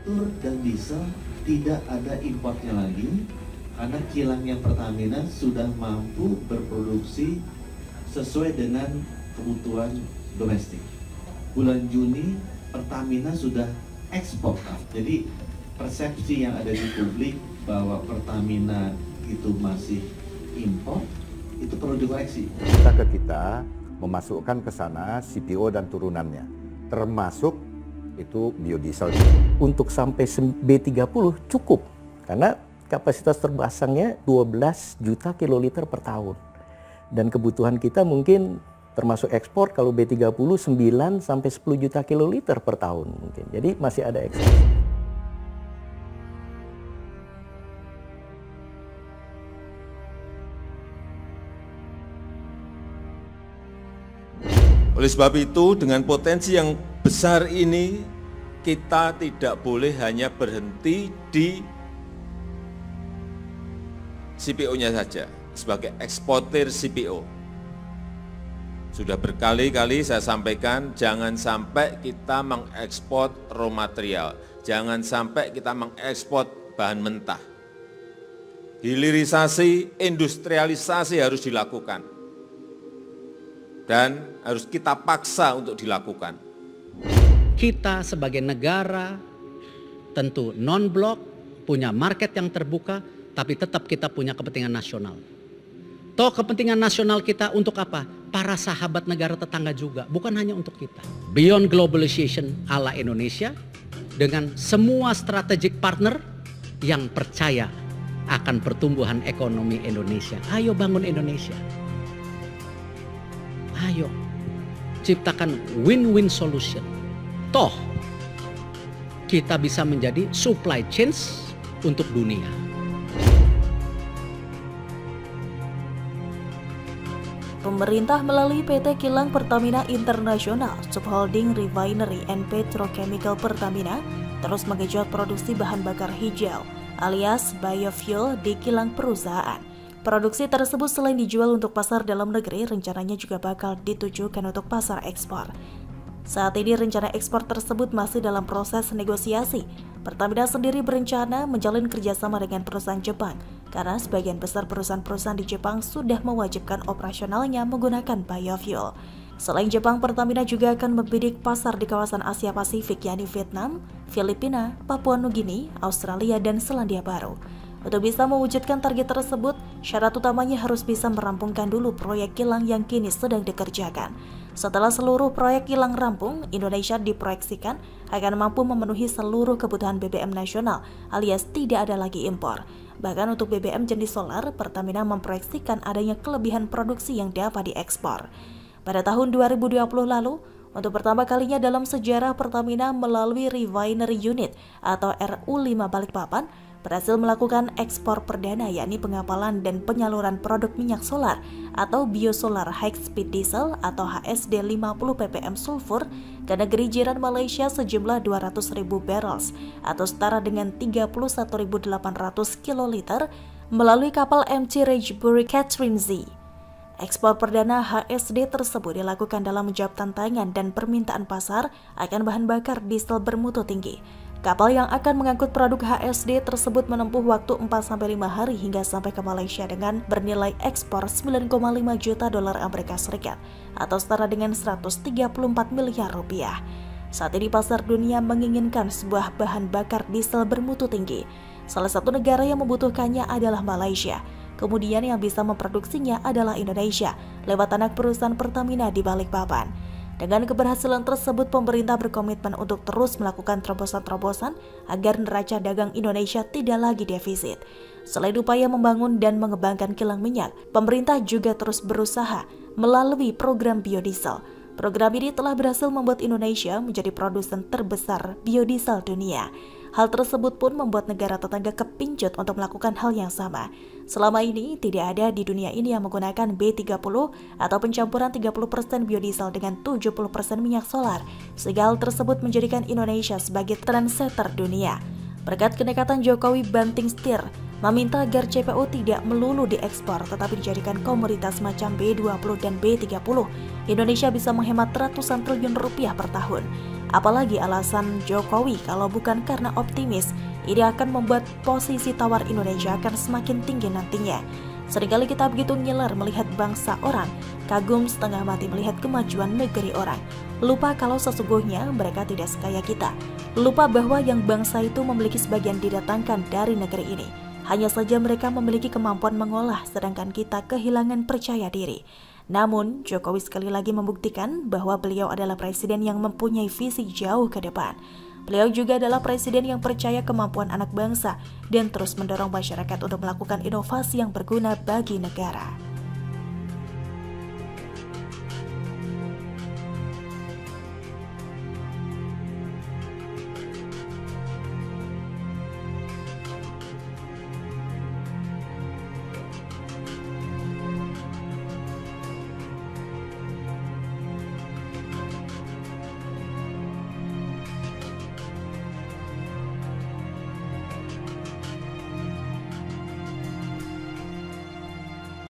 Aftur dan diesel tidak ada importnya lagi karena kilangnya Pertamina sudah mampu berproduksi sesuai dengan kebutuhan domestik. Bulan Juni Pertamina sudah ekspor. Jadi persepsi yang ada di publik bahwa Pertamina itu masih impor itu perlu dikoreksi. Kita memasukkan ke sana CPO dan turunannya, termasuk itu biodiesel. Untuk sampai B30 cukup, karena kapasitas terpasangnya 12 juta kiloliter per tahun. Dan kebutuhan kita mungkin termasuk ekspor kalau B30 9 sampai 10 juta kiloliter per tahun mungkin. Jadi masih ada ekspor. Oleh sebab itu, dengan potensi yang besar ini, kita tidak boleh hanya berhenti di CPO-nya saja, sebagai eksportir CPO. Sudah berkali-kali saya sampaikan, jangan sampai kita mengekspor raw material, jangan sampai kita mengekspor bahan mentah. Hilirisasi, industrialisasi harus dilakukan. Dan harus kita paksa untuk dilakukan. Kita sebagai negara tentu non-blok, punya market yang terbuka, tapi tetap kita punya kepentingan nasional. Toh kepentingan nasional kita untuk apa? Para sahabat negara tetangga juga, bukan hanya untuk kita. Beyond globalization ala Indonesia, dengan semua strategic partner yang percaya akan pertumbuhan ekonomi Indonesia. Ayo bangun Indonesia. Ayo, ciptakan win-win solution. Toh, kita bisa menjadi supply chains untuk dunia. Pemerintah melalui PT Kilang Pertamina International, Subholding Refinery and Petrochemical Pertamina, terus menggenjot produksi bahan bakar hijau, alias biofuel di kilang perusahaan. Produksi tersebut selain dijual untuk pasar dalam negeri, rencananya juga bakal ditujukan untuk pasar ekspor. Saat ini rencana ekspor tersebut masih dalam proses negosiasi. Pertamina sendiri berencana menjalin kerjasama dengan perusahaan Jepang, karena sebagian besar perusahaan-perusahaan di Jepang sudah mewajibkan operasionalnya menggunakan biofuel. Selain Jepang, Pertamina juga akan membidik pasar di kawasan Asia Pasifik, yakni Vietnam, Filipina, Papua Nugini, Australia, dan Selandia Baru. Untuk bisa mewujudkan target tersebut, syarat utamanya harus bisa merampungkan dulu proyek kilang yang kini sedang dikerjakan. Setelah seluruh proyek kilang rampung, Indonesia diproyeksikan akan mampu memenuhi seluruh kebutuhan BBM nasional, alias tidak ada lagi impor. Bahkan untuk BBM jenis solar, Pertamina memproyeksikan adanya kelebihan produksi yang dapat diekspor. Pada tahun 2020 lalu, untuk pertama kalinya dalam sejarah Pertamina melalui Refinery Unit atau RU5 Balikpapan, berhasil melakukan ekspor perdana, yakni pengapalan dan penyaluran produk minyak solar atau biosolar high speed diesel atau HSD 50 ppm sulfur ke negeri jiran Malaysia sejumlah 200.000 barrels atau setara dengan 31.800 kiloliter melalui kapal MT Rajebury Catherine Z. Ekspor perdana HSD tersebut dilakukan dalam menjawab tantangan dan permintaan pasar akan bahan bakar diesel bermutu tinggi. Kapal yang akan mengangkut produk HSD tersebut menempuh waktu 4-5 hari hingga sampai ke Malaysia dengan bernilai ekspor 9,5 juta dolar Amerika Serikat atau setara dengan 134 miliar rupiah. Saat ini pasar dunia menginginkan sebuah bahan bakar diesel bermutu tinggi. Salah satu negara yang membutuhkannya adalah Malaysia. Kemudian yang bisa memproduksinya adalah Indonesia lewat anak perusahaan Pertamina di Balikpapan. Dengan keberhasilan tersebut, pemerintah berkomitmen untuk terus melakukan terobosan-terobosan agar neraca dagang Indonesia tidak lagi defisit. Selain upaya membangun dan mengembangkan kilang minyak, pemerintah juga terus berusaha melalui program biodiesel. Program ini telah berhasil membuat Indonesia menjadi produsen terbesar biodiesel dunia. Hal tersebut pun membuat negara tetangga kepincut untuk melakukan hal yang sama. Selama ini, tidak ada di dunia ini yang menggunakan B30 atau pencampuran 30% biodiesel dengan 70% minyak solar, sehingga hal tersebut menjadikan Indonesia sebagai trendsetter dunia. Berkat kenekatan Jokowi banting setir, meminta agar CPO tidak melulu diekspor tetapi dijadikan komoditas macam B20 dan B30, Indonesia bisa menghemat ratusan triliun rupiah per tahun. Apalagi alasan Jokowi kalau bukan karena optimis, ini akan membuat posisi tawar Indonesia akan semakin tinggi nantinya. Seringkali kita begitu ngiler melihat bangsa orang, kagum setengah mati melihat kemajuan negeri orang. Lupa kalau sesungguhnya mereka tidak sekaya kita. Lupa bahwa yang bangsa itu memiliki sebagian didatangkan dari negeri ini. Hanya saja mereka memiliki kemampuan mengolah, sedangkan kita kehilangan percaya diri. Namun, Jokowi sekali lagi membuktikan bahwa beliau adalah presiden yang mempunyai visi jauh ke depan. Beliau juga adalah presiden yang percaya kemampuan anak bangsa dan terus mendorong masyarakat untuk melakukan inovasi yang berguna bagi negara.